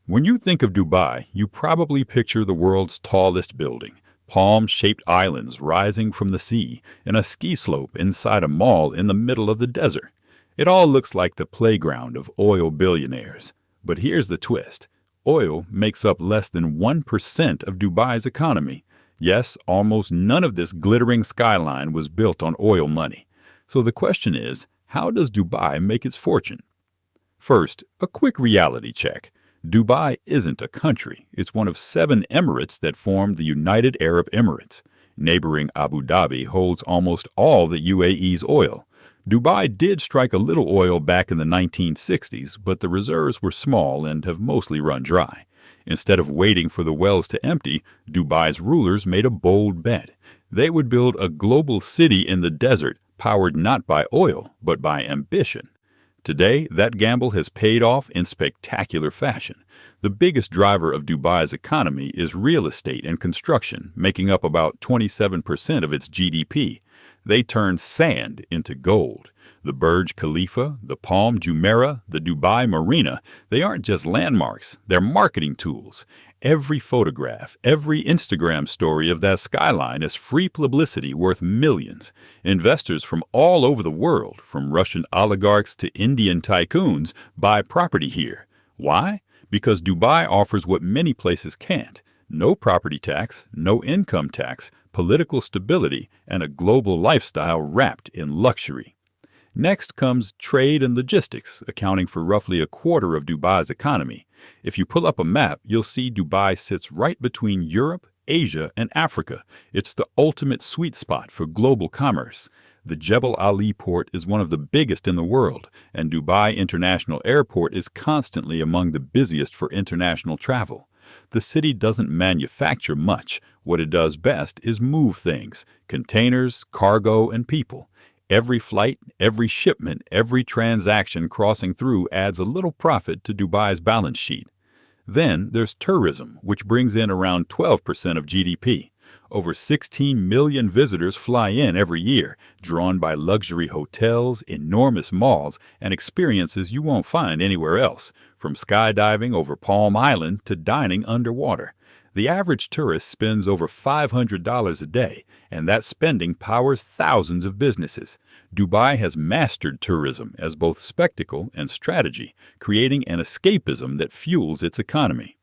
When you think of Dubai, you probably picture the world's tallest building, palm-shaped islands rising from the sea, and a ski slope inside a mall in the middle of the desert. It all looks like the playground of oil billionaires. But here's the twist. Oil makes up less than 1% of Dubai's economy. Yes, almost none of this glittering skyline was built on oil money. So the question is, how does Dubai make its fortune? First, a quick reality check. Dubai isn't a country. It's one of 7 emirates that form the United Arab Emirates. Neighboring Abu Dhabi holds almost all the UAE's oil. Dubai did strike a little oil back in the 1960s, but the reserves were small and have mostly run dry. Instead of waiting for the wells to empty, Dubai's rulers made a bold bet. They would build a global city in the desert, powered not by oil, but by ambition. Today, that gamble has paid off in spectacular fashion. The biggest driver of Dubai's economy is real estate and construction, making up about 27% of its GDP. They turned sand into gold. The Burj Khalifa, the Palm Jumeirah, the Dubai Marina, they aren't just landmarks, they're marketing tools. Every photograph, every Instagram story of that skyline is free publicity worth millions. Investors from all over the world, from Russian oligarchs to Indian tycoons, buy property here. Why? Because Dubai offers what many places can't. No property tax, no income tax, political stability, and a global lifestyle wrapped in luxury. Next comes trade and logistics, accounting for roughly a quarter of Dubai's economy. If you pull up a map, you'll see Dubai sits right between Europe, Asia, and Africa. It's the ultimate sweet spot for global commerce. The Jebel Ali port is one of the biggest in the world, and Dubai International Airport is constantly among the busiest for international travel. The city doesn't manufacture much. What it does best is move things: containers, cargo, and people. Every flight, every shipment, every transaction crossing through adds a little profit to Dubai's balance sheet. Then there's tourism, which brings in around 12% of GDP. Over 16 million visitors fly in every year, drawn by luxury hotels, enormous malls, and experiences you won't find anywhere else, from skydiving over Palm Island to dining underwater. The average tourist spends over $500 a day, and that spending powers thousands of businesses. Dubai has mastered tourism as both spectacle and strategy, creating an escapism that fuels its economy.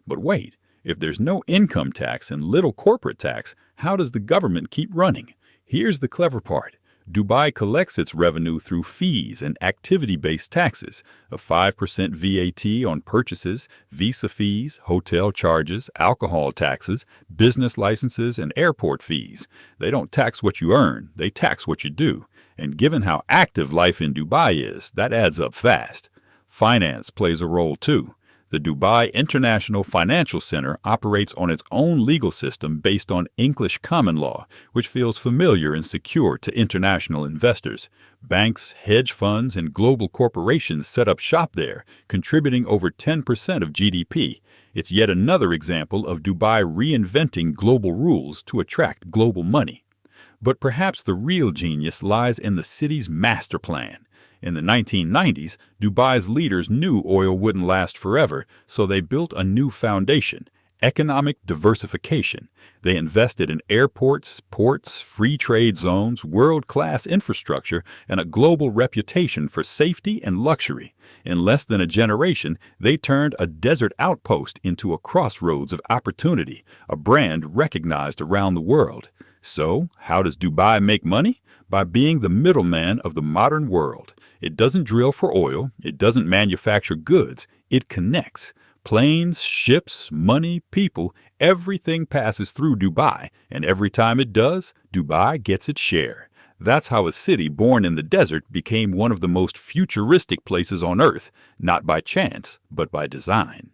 But wait, if there's no income tax and little corporate tax, how does the government keep running? Here's the clever part. Dubai collects its revenue through fees and activity-based taxes, a 5% VAT on purchases, visa fees, hotel charges, alcohol taxes, business licenses, and airport fees. They don't tax what you earn, they tax what you do. And given how active life in Dubai is, that adds up fast. Finance plays a role too. The Dubai International Financial Center operates on its own legal system based on English common law, which feels familiar and secure to international investors. Banks, hedge funds, and global corporations set up shop there, contributing over 10% of GDP. It's yet another example of Dubai reinventing global rules to attract global money. But perhaps the real genius lies in the city's master plan. In the 1990s, Dubai's leaders knew oil wouldn't last forever, so they built a new foundation: economic diversification. They invested in airports, ports, free trade zones, world-class infrastructure, and a global reputation for safety and luxury. In less than a generation, they turned a desert outpost into a crossroads of opportunity, a brand recognized around the world. So, how does Dubai make money? By being the middleman of the modern world. It doesn't drill for oil, it doesn't manufacture goods, it connects. Planes, ships, money, people, everything passes through Dubai, and every time it does, Dubai gets its share. That's how a city born in the desert became one of the most futuristic places on Earth, not by chance, but by design.